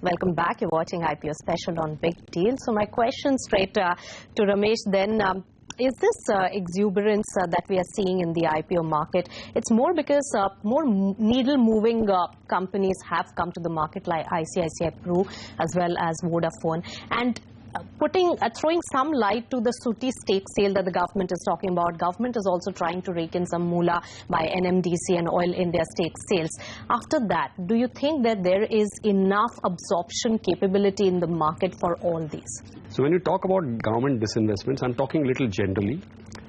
Welcome back. You're watching IPO Special on Big Deal. So my question straight to Ramesh then, is this exuberance that we are seeing in the IPO market, it's more because more needle-moving companies have come to the market like ICICI Pru as well as Vodafone, and throwing some light to the Sooty stake sale that the government is talking about. Government is also trying to rake in some moolah by NMDC and Oil India stake sales. After that, do you think that there is enough absorption capability in the market for all these? So when you talk about government disinvestments, I'm talking a little generally.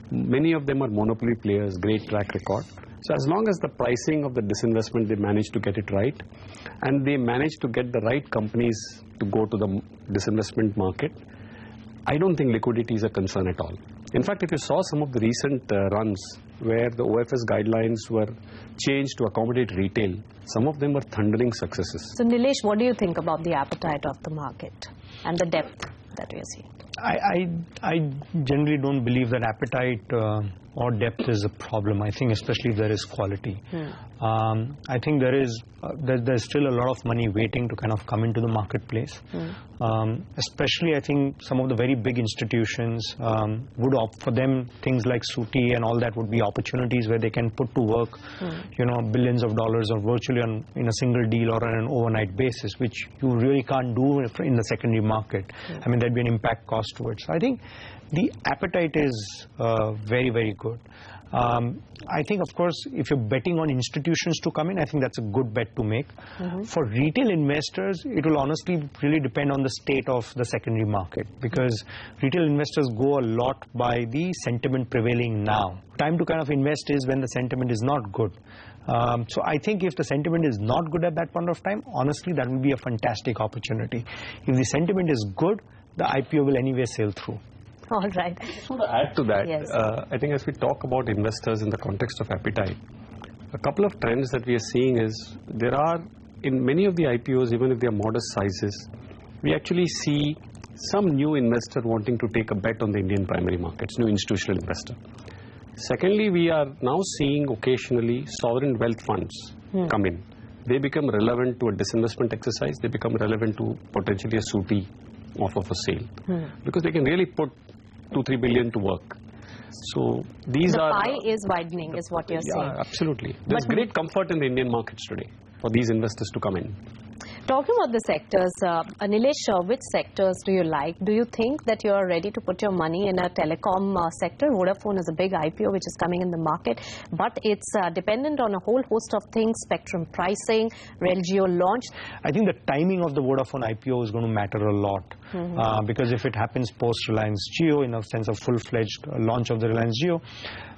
Many of them are monopoly players, great track record. So as long as the pricing of the disinvestment, they manage to get it right, and they manage to get the right companies to go to the disinvestment market, I don't think liquidity is a concern at all. In fact, if you saw some of the recent runs where the OFS guidelines were changed to accommodate retail, some of them were thundering successes. So Nilesh, what do you think about the appetite of the market and the depth that we are seeing? I generally don't believe that appetite or depth is a problem. I think especially if there is quality. I think there's still a lot of money waiting to kind of come into the marketplace. Especially I think some of the very big institutions would opt for them, things like Sooty and all that would be opportunities where they can put to work you know, billions of dollars or virtually in a single deal or on an overnight basis, which you really can't do in the secondary market. I mean, there'd be an impact cost to it. So I think the appetite is very, very good. I think, of course, if you're betting on institutions to come in, I think that's a good bet to make. For retail investors, it will honestly really depend on the state of the secondary market, because retail investors go a lot by the sentiment prevailing now. Time to kind of invest is when the sentiment is not good. So I think if the sentiment is not good at that point of time, honestly, that will be a fantastic opportunity. If the sentiment is good, the IPO will anyway sail through. All right. I just want to add to that. Yes. I think as we talk about investors in the context of appetite, a couple of trends that we are seeing is there are, in many of the IPOs, even if they are modest sizes, we actually see some new investor wanting to take a bet on the Indian primary markets, new institutional investor. Secondly, we are now seeing occasionally sovereign wealth funds come in. They become relevant to a disinvestment exercise. They become relevant to potentially a Sooty offer for sale, because they can really put 2-3 billion to work. So these the are... pie is widening, is what you're saying. Yeah, absolutely. There's great comfort in the Indian markets today for these investors to come in. Talking about the sectors, Nilesh, which sectors do you like? Do you think that you are ready to put your money in a telecom sector? Vodafone is a big IPO which is coming in the market, but it's dependent on a whole host of things, spectrum pricing, Rail Jio launch. I think the timing of the Vodafone IPO is going to matter a lot, because if it happens post-Reliance Jio, in a sense of full-fledged launch of the Reliance Jio,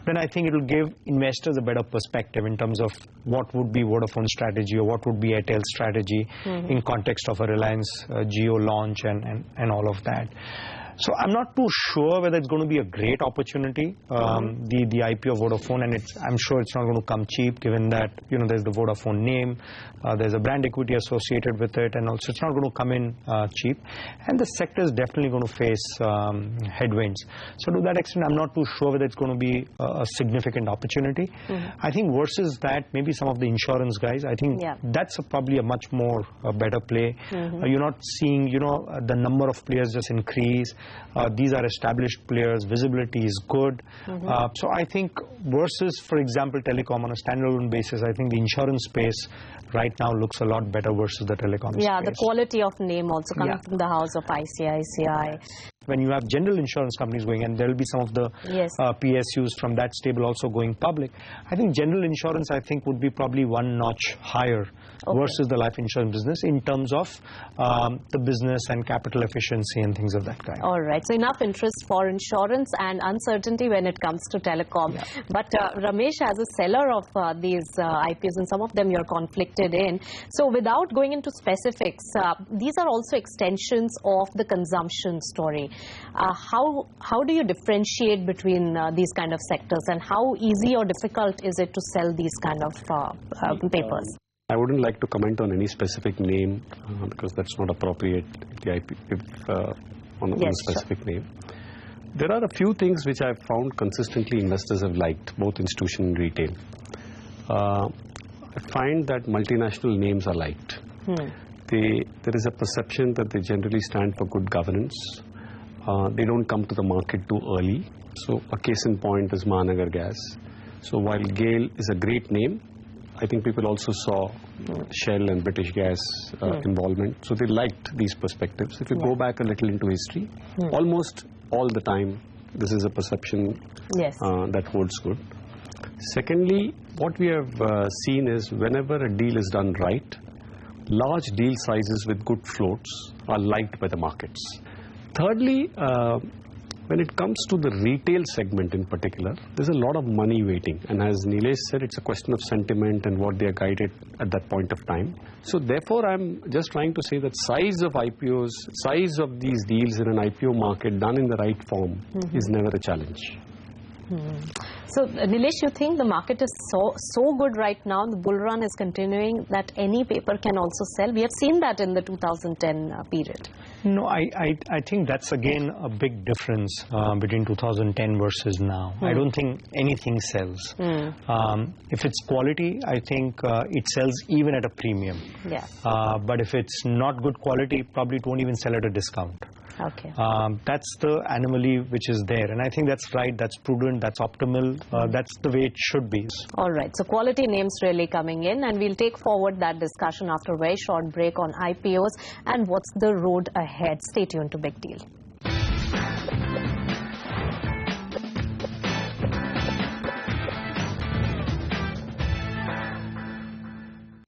then I think it will give investors a better perspective in terms of what would be Vodafone's strategy or what would be Airtel's strategy in context of a Reliance Jio launch and all of that. So I'm not too sure whether it's going to be a great opportunity, the IPO of Vodafone, and I'm sure it's not going to come cheap, given that, you know, there's the Vodafone name, there's a brand equity associated with it, and also it's not going to come in cheap, and the sector is definitely going to face headwinds. So to that extent, I'm not too sure whether it's going to be a significant opportunity. I think versus that, maybe some of the insurance guys, I think that's probably a much more better play. You're not seeing, you know, the number of players just increase. These are established players, visibility is good. So I think versus, for example, telecom on a standalone basis, I think the insurance space right now looks a lot better versus the telecom space. Yeah, the quality of name also coming from the house of ICICI. When you have general insurance companies going, and there will be some of the PSUs from that stable also going public, I think general insurance, I think, would be probably one notch higher versus the life insurance business in terms of the business and capital efficiency and things of that kind. All right. So enough interest for insurance and uncertainty when it comes to telecom. But Ramesh, as a seller of these IPOs, and some of them you're conflicted in, so without going into specifics, these are also extensions of the consumption story. How do you differentiate between these kind of sectors, and how easy or difficult is it to sell these kind of papers? I wouldn't like to comment on any specific name because that's not appropriate on a specific name. There are a few things which I've found consistently investors have liked, both institutional and retail. I find that multinational names are liked. there is a perception that they generally stand for good governance. They don't come to the market too early. So a case in point is Mahanagar Gas. So while GAIL is a great name, I think people also saw Shell and British Gas involvement. So they liked these perspectives. If you go back a little into history, almost all the time, this is a perception that holds good. Secondly, what we have seen is whenever a deal is done right, large deal sizes with good floats are liked by the markets. Thirdly, when it comes to the retail segment in particular, there's a lot of money waiting. And as Nilesh said, it's a question of sentiment and what they are guided at that point of time. So therefore, I'm just trying to say that size of IPOs, size of these deals in an IPO market done in the right form is never a challenge. So, Nilesh, you think the market is so good right now, the bull run is continuing, that any paper can also sell? We have seen that in the 2010 period. No, I think that's again a big difference between 2010 versus now. I don't think anything sells. If it's quality, I think it sells even at a premium. Yeah. But if it's not good quality, probably it won't even sell at a discount. Okay. That's the anomaly which is there, and I think that's right, that's prudent, that's optimal, that's the way it should be. All right, so quality names really coming in, and we'll take forward that discussion after a very short break on IPOs and what's the road ahead. Stay tuned to Big Deal.